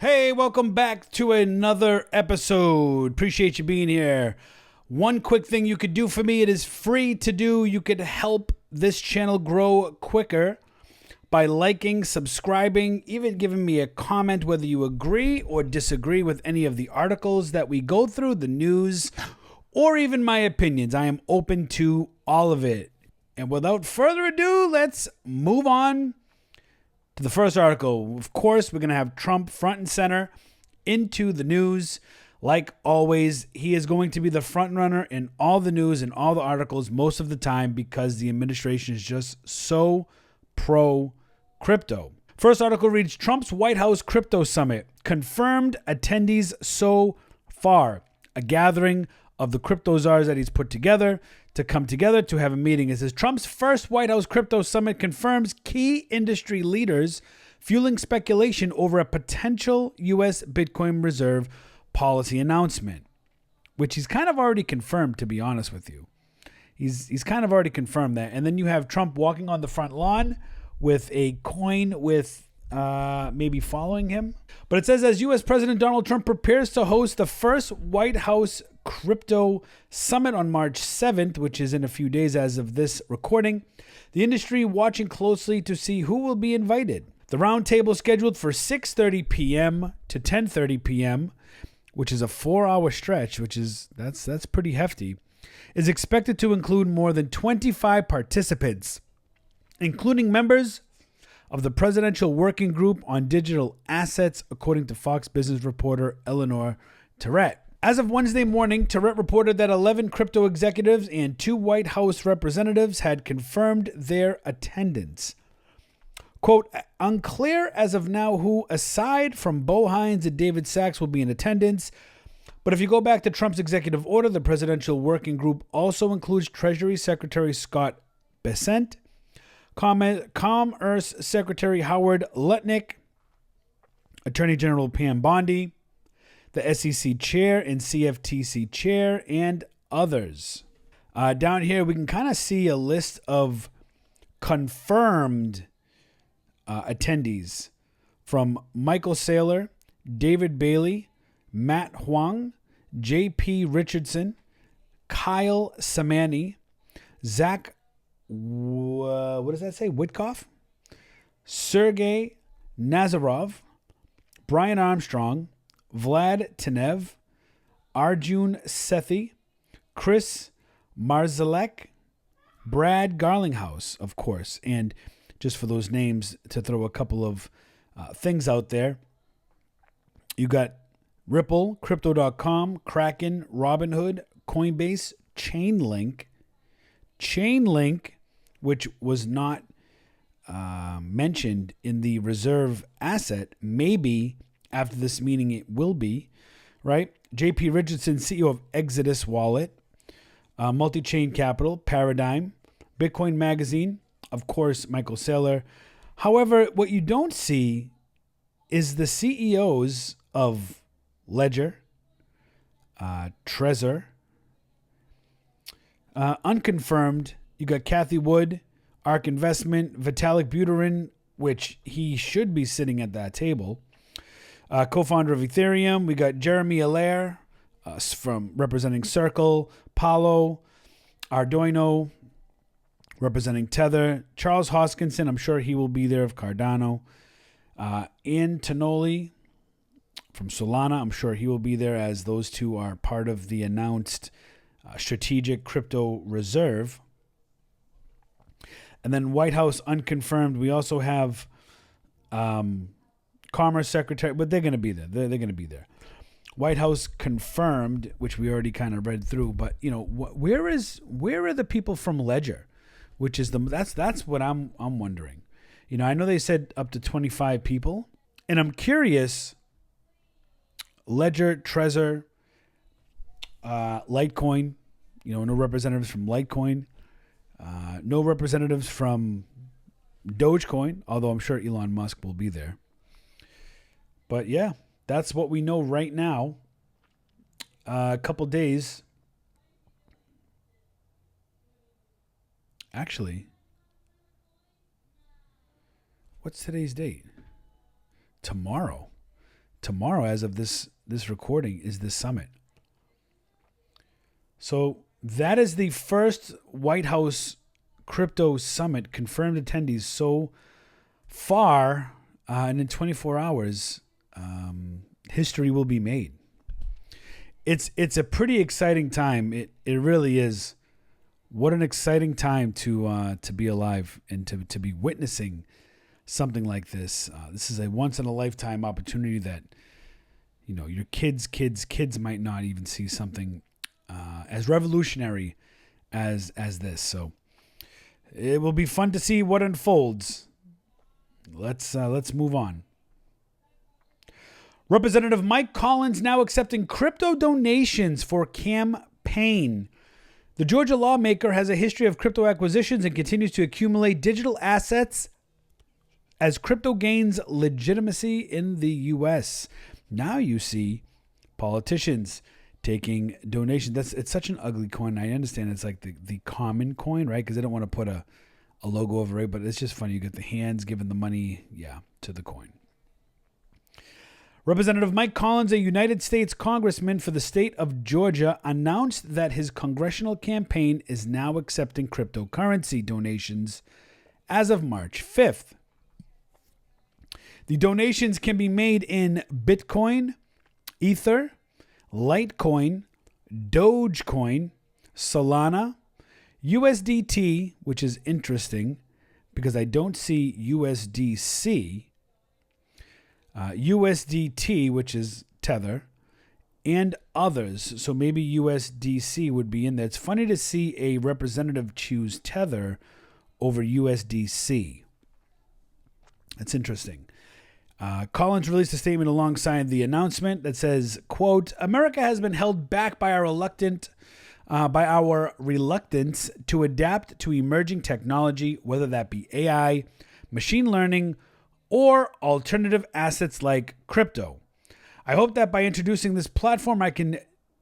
Hey, welcome back to another episode. Appreciate you being here. One quick thing you could do for me, it is free to do. You could help this channel grow quicker by liking, subscribing, even giving me a comment whether you agree or disagree with any of the articles that we go through, the news, or even my opinions. I am open to all of it. And without further ado, let's move on to the first article. Of course, we're going to have Trump front and center into the news. Like always, he is going to be the front runner in all the news and all the articles most of the time because the administration is just so pro-crypto. First article reads, Trump's White House Crypto Summit. Confirmed attendees so far. A gathering of the crypto czars that he's put together to come together to have a meeting. It says Trump's first White House Crypto Summit confirms key industry leaders fueling speculation over a potential U.S. Bitcoin reserve policy announcement, which he's kind of already confirmed, to be honest with you. He's kind of already confirmed that. And then you have Trump walking on the front lawn with a coin with maybe following him. But it says as U.S. President Donald Trump prepares to host the first White House Crypto Summit on March 7th, which is in a few days as of this recording, the industry watching closely to see who will be invited. The roundtable scheduled for 6:30 p.m. to 10:30 p.m., which is a 4-hour stretch, which is that's pretty hefty, is expected to include more than 25 participants, including members of the Presidential Working Group on Digital Assets, according to Fox Business reporter Eleanor Terrett. As of Wednesday morning, Terrett reported that 11 crypto executives and 2 White House representatives had confirmed their attendance. Quote, unclear as of now who, aside from Bo Hines and David Sachs, will be in attendance. But if you go back to Trump's executive order, the Presidential Working Group also includes Treasury Secretary Scott Bessent, Commerce Secretary Howard Lutnick, Attorney General Pam Bondi, the SEC Chair and CFTC Chair, and others. Down here, we can kind of see a list of confirmed attendees from Michael Saylor, David Bailey, Matt Huang, J.P. Richardson, Kyle Samani, Zach, what does that say? Witkoff, Sergey Nazarov, Brian Armstrong, Vlad Tenev, Arjun Sethi, Chris Marzalek, Brad Garlinghouse, of course. And just for those names, to throw a couple of things out there, you got Ripple, Crypto.com, Kraken, Robinhood, Coinbase, Chainlink, which was not mentioned in the reserve asset. Maybe after this meeting it will be, right? J.P. Richardson, CEO of Exodus Wallet, Multi-Chain Capital, Paradigm, Bitcoin Magazine, of course, Michael Saylor. However, what you don't see is the CEOs of Ledger, Trezor, unconfirmed. You got Kathy Wood, ARK Investment, Vitalik Buterin, which he should be sitting at that table. Co-founder of Ethereum. We got Jeremy Allaire from representing Circle, Palo, Arduino, representing Tether, Charles Hoskinson, I'm sure he will be there, of Cardano, Ian Tonoli from Solana, I'm sure he will be there, as those two are part of the announced strategic crypto reserve. And then White House unconfirmed. We also have Commerce Secretary, but they're going to be there. They're going to be there. White House confirmed, which we already kind of read through. But you know, where are the people from Ledger? Which is that's what I'm wondering. You know, I know they said up to 25 people, and I'm curious. Ledger, Trezor, Litecoin. You know, no representatives from Litecoin. No representatives from Dogecoin, although I'm sure Elon Musk will be there. But yeah, that's what we know right now. A couple days. Actually, what's today's date? Tomorrow. tomorrow, as of this recording, is the summit. So that is the first White House crypto summit. Confirmed attendees so far, and in 24 hours, history will be made. It's a pretty exciting time. It really is. What an exciting time to be alive and to be witnessing something like this. This is a once in a lifetime opportunity that, your kids might not even see something as revolutionary as this. So it will be fun to see what unfolds. Let's move on. Representative Mike Collins now accepting crypto donations for campaign. The Georgia lawmaker has a history of crypto acquisitions and continues to accumulate digital assets as crypto gains legitimacy in the U.S. Now you see politicians taking donations. It's such an ugly coin. I understand it's like the common coin, right? Because they don't want to put a logo over it, but it's just funny. You get the hands giving the money, to the coin. Representative Mike Collins, a United States congressman for the state of Georgia, announced that his congressional campaign is now accepting cryptocurrency donations as of March 5th. The donations can be made in Bitcoin, Ether, Litecoin, Dogecoin, Solana, USDT, which is interesting because I don't see USDC, USDT, which is Tether, and others. So maybe USDC would be in there. It's funny to see a representative choose Tether over USDC. That's interesting. Collins released a statement alongside the announcement that says, quote, America has been held back by our reluctance to adapt to emerging technology, whether that be AI, machine learning, or alternative assets like crypto. I hope that by introducing this platform, I can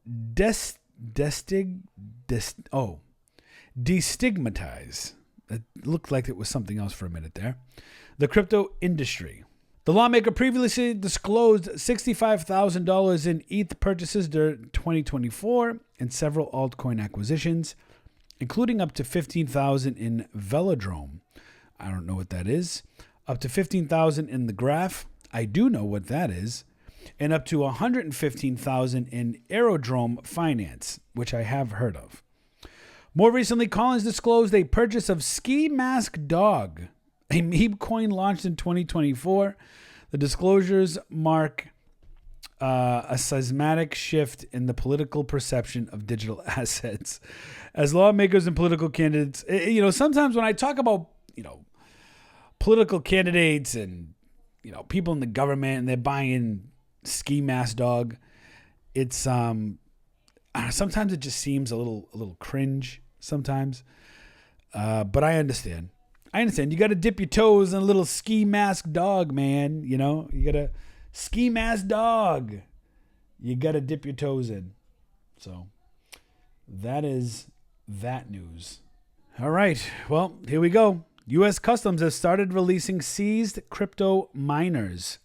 destigmatize. It looked like it was something else for a minute there. The crypto industry. The lawmaker previously disclosed $65,000 in ETH purchases during 2024 and several altcoin acquisitions, including up to $15,000 in Velodrome. I don't know what that is. Up to $15,000 in the Graph. I do know what that is. And up to $115,000 in Aerodrome Finance, which I have heard of. More recently, Collins disclosed a purchase of Ski Mask Dog, a meme coin launched in 2024. The disclosures mark a seismic shift in the political perception of digital assets. As lawmakers and political candidates, sometimes when I talk about, political candidates and, people in the government and they're buying Ski Mask Dog, it's sometimes it just seems a little cringe sometimes. But I understand. You got to dip your toes in a little Ski Mask Dog, man. You got a Ski Mask Dog. You got to dip your toes in. So that is that news. All right. Well, here we go. U.S. Customs has started releasing seized crypto miners.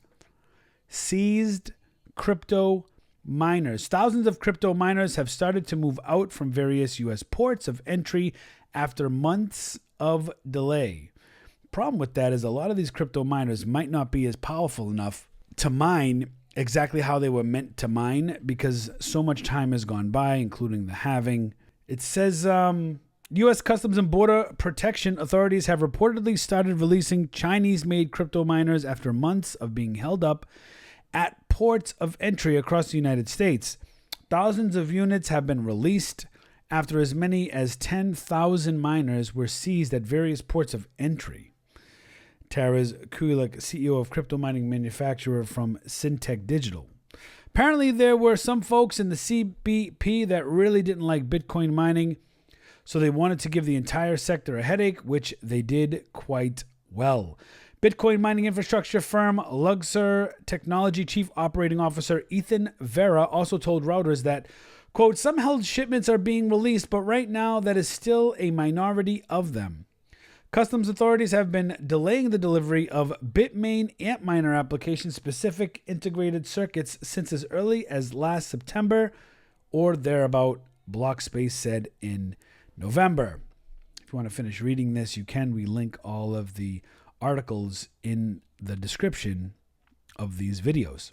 Seized crypto miners. Thousands of crypto miners have started to move out from various U.S. ports of entry after months of delay. Problem with that is a lot of these crypto miners might not be as powerful enough to mine exactly how they were meant to mine because so much time has gone by, including the halving. It says U.S. Customs and Border Protection authorities have reportedly started releasing Chinese-made crypto miners after months of being held up at ports of entry across the United States. Thousands of units have been released after as many as 10,000 miners were seized at various ports of entry. Taras Kulik, CEO of crypto mining manufacturer from Syntech Digital. Apparently, there were some folks in the CBP that really didn't like Bitcoin mining, so they wanted to give the entire sector a headache, which they did quite well. Bitcoin mining infrastructure firm Luxor Technology Chief Operating Officer Ethan Vera also told Reuters that, quote, some held shipments are being released, but right now that is still a minority of them. Customs authorities have been delaying the delivery of Bitmain Antminer application-specific integrated circuits since as early as last September or thereabout, Blockspace said in November. If you want to finish reading this, you can. We link all of the articles in the description of these videos.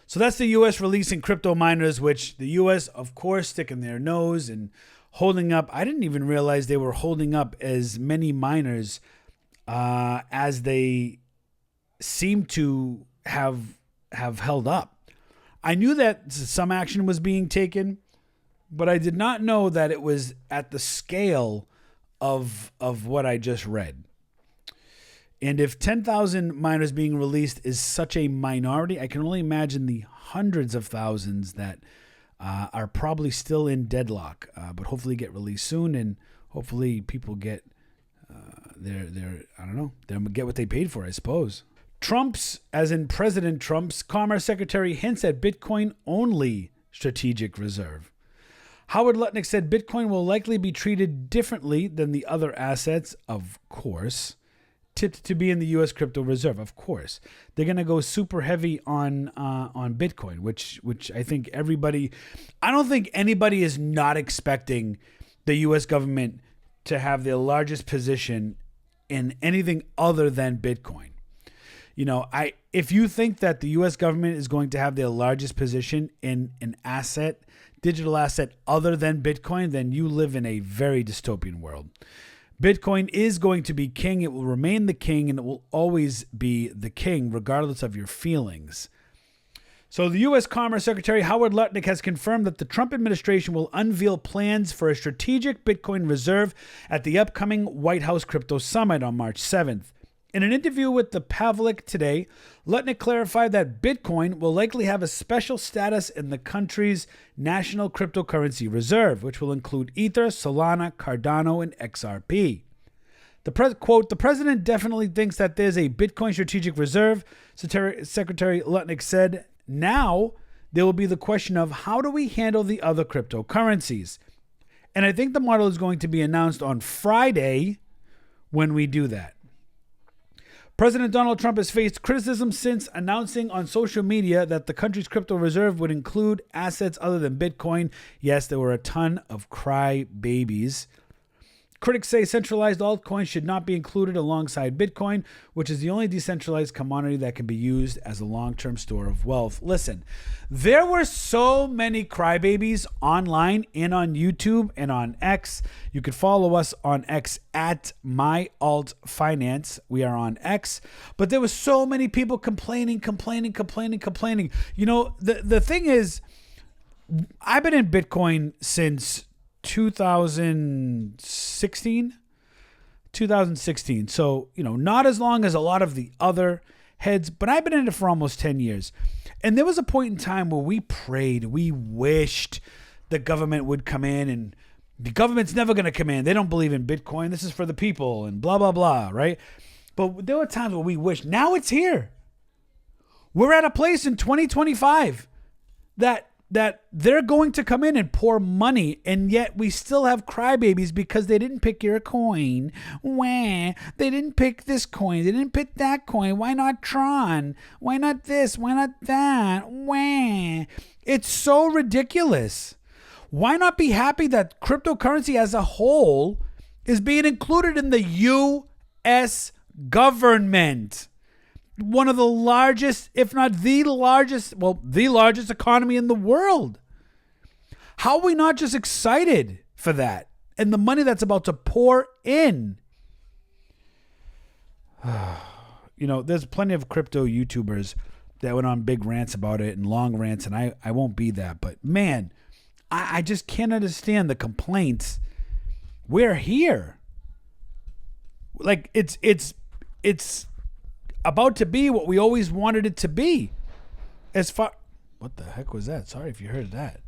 So that's the U.S. releasing crypto miners, which the U.S., of course, sticking their nose and holding up. I didn't even realize they were holding up as many miners as they seem to have held up. I knew that some action was being taken, but I did not know that it was at the scale of what I just read. And if 10,000 miners being released is such a minority, I can only imagine the hundreds of thousands that are probably still in deadlock, but hopefully get released soon, and hopefully people get get what they paid for, I suppose. Trump's, as in President Trump's, Commerce Secretary hints at Bitcoin only strategic reserve. Howard Lutnick said Bitcoin will likely be treated differently than the other assets, of course, tipped to be in the U.S. crypto reserve. Of course, they're going to go super heavy on Bitcoin, which I think everybody. I don't think anybody is not expecting the U.S. government to have the largest position in anything other than Bitcoin. You know, if you think that the U.S. government is going to have their largest position in an asset, digital asset other than Bitcoin, then you live in a very dystopian world. Bitcoin is going to be king. It will remain the king, and it will always be the king, regardless of your feelings. So the U.S. Commerce Secretary Howard Lutnick has confirmed that the Trump administration will unveil plans for a strategic Bitcoin reserve at the upcoming White House Crypto Summit on March 7th. In an interview with the Pavlik today, Lutnick clarified that Bitcoin will likely have a special status in the country's national cryptocurrency reserve, which will include Ether, Solana, Cardano, and XRP. Quote, the president definitely thinks that there's a Bitcoin strategic reserve, Secretary Lutnick said. Now, there will be the question of how do we handle the other cryptocurrencies? And I think the model is going to be announced on Friday when we do that. President Donald Trump has faced criticism since announcing on social media that the country's crypto reserve would include assets other than Bitcoin. Yes, there were a ton of crybabies. Critics say centralized altcoins should not be included alongside Bitcoin, which is the only decentralized commodity that can be used as a long-term store of wealth. Listen, there were so many crybabies online and on YouTube and on X. You can follow us on X at MyAltFinance. We are on X. But there were so many people complaining. You know, the thing is, I've been in Bitcoin since 2016. So, you know, not as long as a lot of the other heads, but I've been in it for almost 10 years. And there was a point in time where we prayed, we wished the government would come in, and the government's never going to come in. They don't believe in Bitcoin. This is for the people and blah, blah, blah, right? But there were times where we wished. Now it's here. We're at a place in 2025 that they're going to come in and pour money, and yet we still have crybabies because they didn't pick your coin. Wah. They didn't pick this coin. They didn't pick that coin. Why not Tron? Why not this? Why not that? Wah. It's so ridiculous. Why not be happy that cryptocurrency as a whole is being included in the U.S. government? One of the largest, if not the largest, the largest economy in the world. How are we not just excited for that and the money that's about to pour in? You know, there's plenty of crypto YouTubers that went on big rants about it and long rants, and I won't be that. But man, I just can't understand the complaints. We're here. Like it's about to be what we always wanted it to be. What the heck was that? Sorry if you heard that.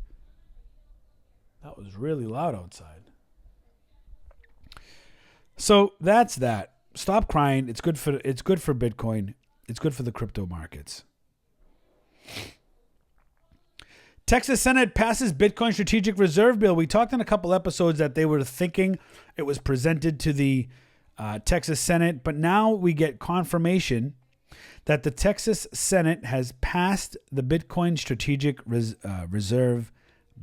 That was really loud outside. So that's that. Stop crying. It's good for Bitcoin. It's good for the crypto markets. Texas Senate passes Bitcoin strategic reserve bill. We talked in a couple episodes that they were thinking it was presented to the Texas Senate, but now we get confirmation that the Texas Senate has passed the Bitcoin Strategic Reserve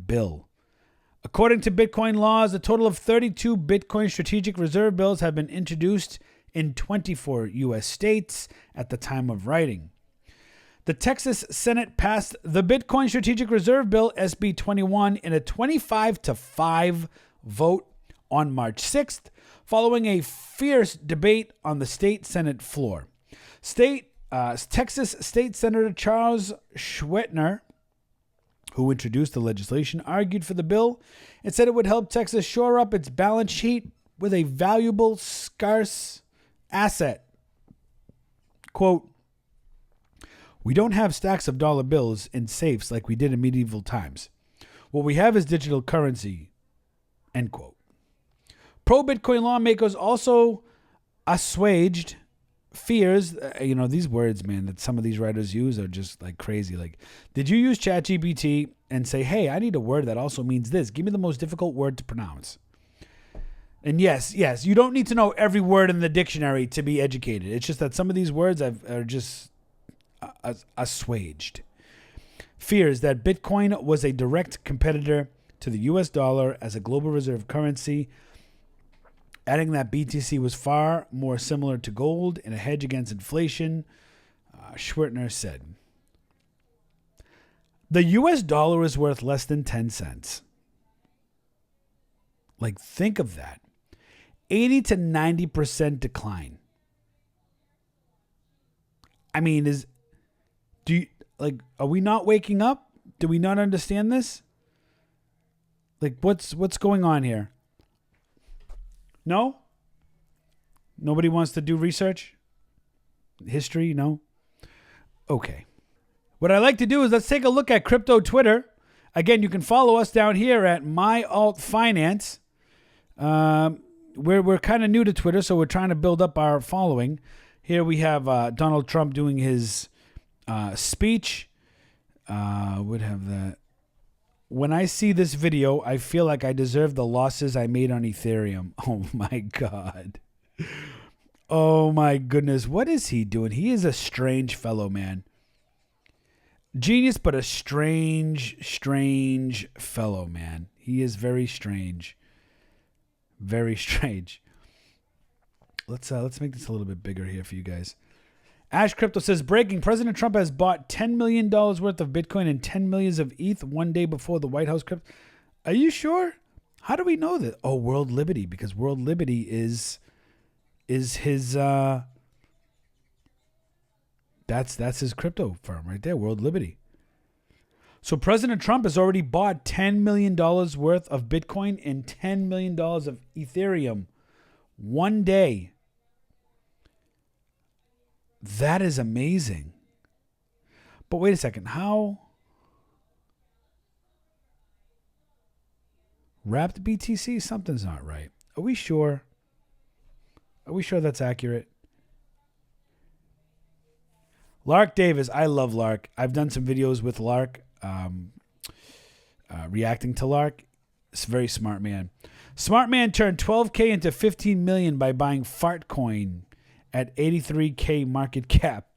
Bill. According to Bitcoin laws, a total of 32 Bitcoin Strategic Reserve Bills have been introduced in 24 U.S. states at the time of writing. The Texas Senate passed the Bitcoin Strategic Reserve Bill, SB 21, in a 25-5 vote on March 6th, following a fierce debate on the state Senate floor. Texas State Senator Charles Schwetner, who introduced the legislation, argued for the bill and said it would help Texas shore up its balance sheet with a valuable, scarce asset. Quote, "We don't have stacks of dollar bills in safes like we did in medieval times. What we have is digital currency." End quote. Pro-Bitcoin lawmakers also assuaged fears. These words, man, that some of these writers use are just like crazy. Like, did you use ChatGPT and say, hey, I need a word that also means this? Give me the most difficult word to pronounce. And yes, you don't need to know every word in the dictionary to be educated. It's just that some of these words are just assuaged. Fears that Bitcoin was a direct competitor to the US dollar as a global reserve currency, adding that BTC was far more similar to gold and a hedge against inflation. Schwertner said, "The US dollar is worth less than 10 cents. Like, think of that. 80 to 90% decline. I mean, are we not waking up? Do we not understand this? Like, what's going on here? No? Nobody wants to do research? History? No? Okay. What I like to do is let's take a look at crypto Twitter. Again, you can follow us down here at MyAltFinance. We're kind of new to Twitter, so we're trying to build up our following. Here we have Donald Trump doing his speech. Would have that. When I see this video, I feel like I deserve the losses I made on Ethereum. Oh my God. Oh my goodness. What is he doing? He is a strange fellow, man. Genius, but a strange fellow, man. He is very strange. Very strange. Let's make this a little bit bigger here for you guys. Ash Crypto says, breaking, President Trump has bought $10 million worth of Bitcoin and 10 millions of ETH one day before the White House crypto. Are you sure? How do we know that? Oh, World Liberty, because World Liberty is his that's his crypto firm right there, World Liberty. So President Trump has already bought $10 million worth of Bitcoin and $10 million of Ethereum one day. That is amazing. But wait a second. How? Wrapped BTC? Something's not right. Are we sure? Are we sure that's accurate? Lark Davis. I love Lark. I've done some videos with Lark, reacting to Lark. It's a very smart man. Smart man turned $12K into $15 million by buying Fartcoin at $83K market cap.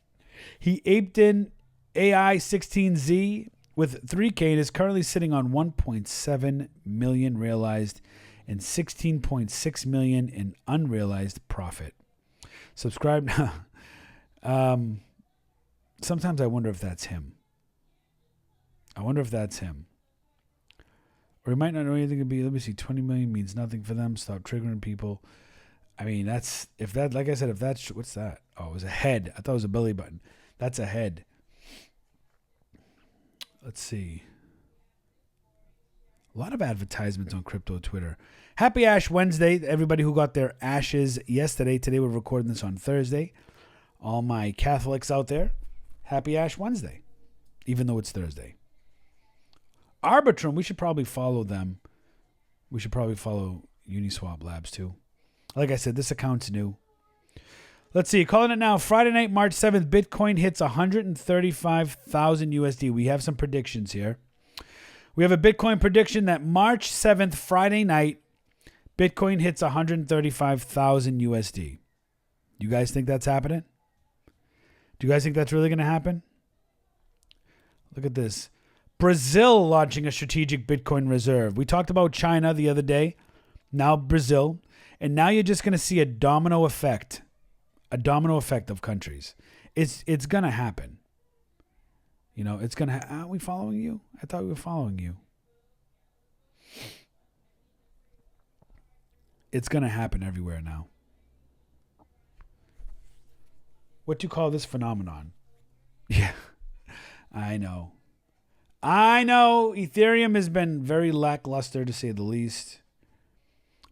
He aped in AI16Z with $3K and is currently sitting on $1.7 million realized and $16.6 million in unrealized profit. Subscribe now. Sometimes I wonder if that's him. Or he might not know anything to be. Let me see. 20 million means nothing for them. Stop triggering people. I mean, what's that? Oh, it was a head. I thought it was a belly button. That's a head. Let's see. A lot of advertisements on crypto Twitter. Happy Ash Wednesday. Everybody who got their ashes yesterday. Today we're recording this on Thursday. All my Catholics out there, happy Ash Wednesday, even though it's Thursday. Arbitrum, we should probably follow them. We should probably follow Uniswap Labs too. Like I said, this account's new. Let's see. Calling it now. Friday night, March 7th, Bitcoin hits 135,000 USD. We have some predictions here. We have a Bitcoin prediction that March 7th, Friday night, Bitcoin hits 135,000 USD. You guys think that's happening? Do you guys think that's really going to happen? Look at this. Brazil launching a strategic Bitcoin reserve. We talked about China the other day. Now Brazil. And now you're just going to see a domino effect. A domino effect of countries. It's going to happen. You know, it's going to... Aren't we following you? I thought we were following you. It's going to happen everywhere now. What do you call this phenomenon? Yeah, I know. Ethereum has been very lackluster, to say the least.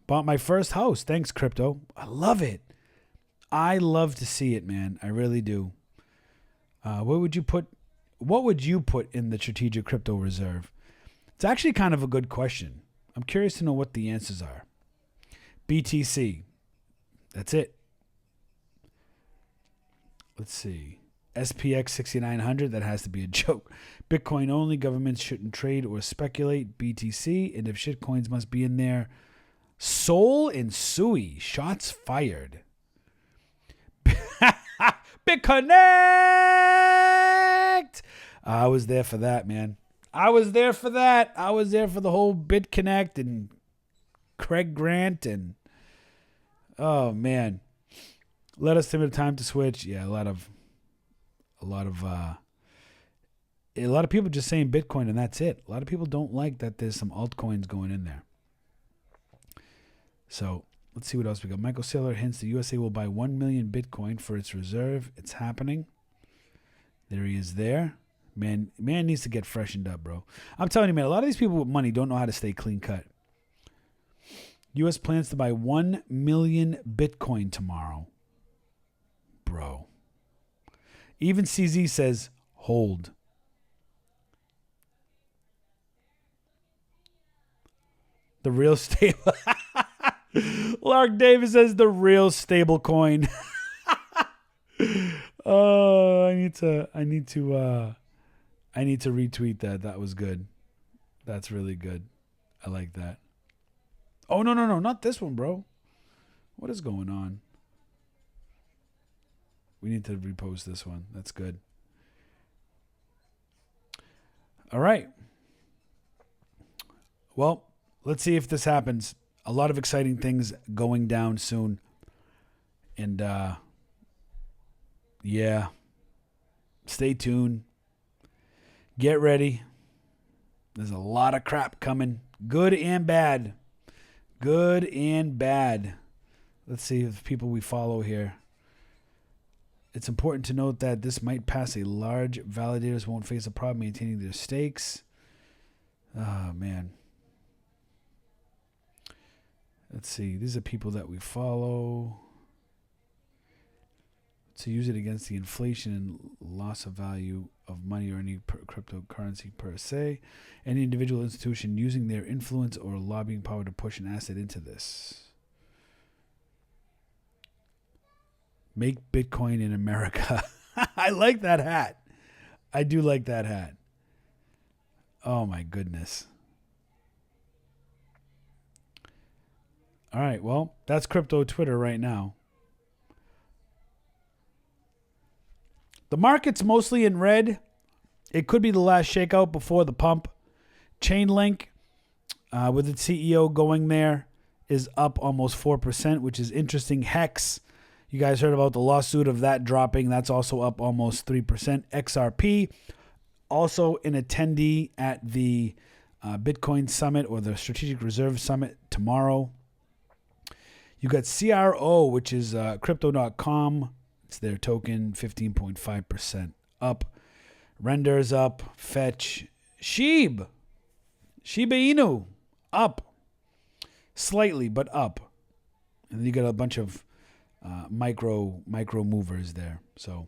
Bought my first house. Thanks, crypto. I love it. I love to see it, man. I really do. What would you put in the strategic crypto reserve? It's actually kind of a good question. I'm curious to know what the answers are. BTC. That's it. Let's see. SPX 6900. That has to be a joke. Bitcoin only. Governments shouldn't trade or speculate. BTC. And if shitcoins must be in there. Sol and Sui. Shots fired. BitConnect. I was there for that, man. I was there for that. I was there for the whole BitConnect and Craig Grant and man. Let us limit time to switch. Yeah, a lot of people just saying Bitcoin and that's it. A lot of people don't like that there's some altcoins going in there. So let's see what else we got. Michael Saylor hints the USA will buy 1 million Bitcoin for its reserve. It's happening. There he is there. Man needs to get freshened up, bro. I'm telling you, man, a lot of these people with money don't know how to stay clean cut. U.S. plans to buy 1 million Bitcoin tomorrow. Bro. Even CZ says, hold. The real stable. Lark Davis says the real stable coin. Oh, I need to retweet that. That was good. That's really good. I like that. Oh, no, not this one, bro. What is going on? We need to repost this one. That's good. All right. Well, let's see if this happens. A lot of exciting things going down soon. And, yeah. Stay tuned. Get ready. There's a lot of crap coming. Good and bad. Good and bad. Let's see if people we follow here. It's important to note that this might pass a large validators won't face a problem maintaining their stakes. Oh, man. Let's see. These are people that we follow. To use it against the inflation and loss of value of money or any cryptocurrency per se. Any individual institution using their influence or lobbying power to push an asset into this. Make Bitcoin in America. I like that hat. I do like that hat. Oh, my goodness. All right, well, that's crypto Twitter right now. The market's mostly in red. It could be the last shakeout before the pump. Chainlink, with its CEO going there, is up almost 4%, which is interesting. Hex, you guys heard about the lawsuit of that dropping. That's also up almost 3%. XRP, also an attendee at the Bitcoin Summit or the Strategic Reserve Summit tomorrow. You got CRO, which is Crypto.com. It's their token, 15.5% up. Render's up. Fetch. Shiba Inu, up. Slightly, but up. And then you got a bunch of micro movers there. So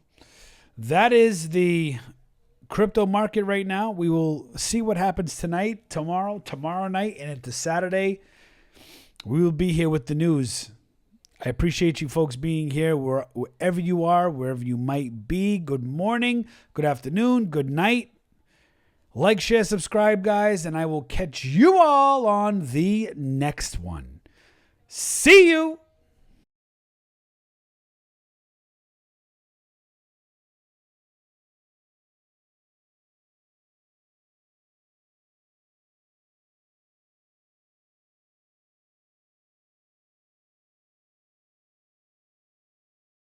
that is the crypto market right now. We will see what happens tonight, tomorrow night, and into Saturday. We will be here with the news. I appreciate you folks being here wherever you are, wherever you might be. Good morning, good afternoon, good night. Like, share, subscribe, guys, and I will catch you all on the next one. See you.